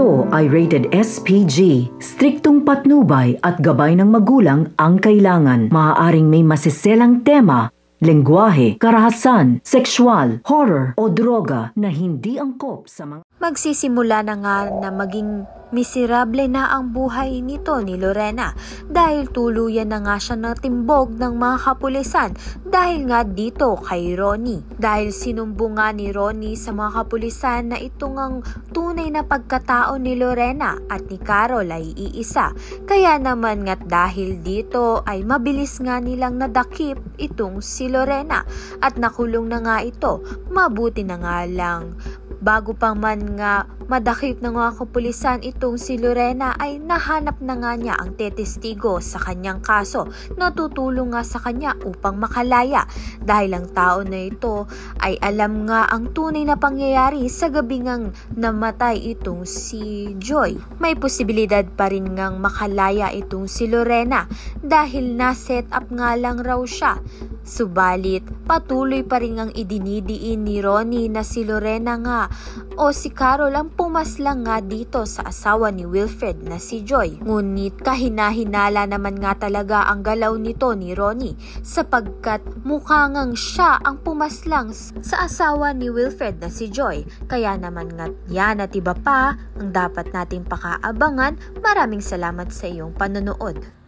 Ito ay rated SPG. Striktong patnubay at gabay ng magulang ang kailangan. Maaaring may masiselang tema, lengguwahe, karahasan, sexual, horror o droga na hindi angkop sa mga... Magsisimula na nga na maging miserable na ang buhay nito ni Lorena dahil tuluyan na nga siya natimbog ng mga kapulisan dahil nga dito kay Ronnie. Dahil sinumbong nga ni Ronnie sa mga kapulisan na ito ngang tunay na pagkatao ni Lorena at ni Carol ay iisa. Kaya naman nga't dahil dito ay mabilis nga nilang nadakip itong si Lorena at nakulong na nga ito. Mabuti na nga lang. Bago pa man nga madakip ng mga kapulisan itong si Lorena ay nahanap na nga niya ang tetestigo sa kanyang kaso na tutulong nga sa kanya upang makalaya dahil ang tao na ito ay alam nga ang tunay na pangyayari sa gabi ngang namatay itong si Joy. May posibilidad pa rin ngang makalaya itong si Lorena dahil na-set up nga lang raw siya. Subalit, patuloy pa rin ang idinidiin ni Ronnie na si Lorena nga o si Carol ang pumaslang nga dito sa asawa ni Wilfred na si Joy. Ngunit kahina-hinala naman nga talaga ang galaw nito ni Ronnie sapagkat mukha ngang siya ang pumaslang sa asawa ni Wilfred na si Joy. Kaya naman nga yan at iba pa ang dapat nating pakaabangan. Maraming salamat sa iyong panonood.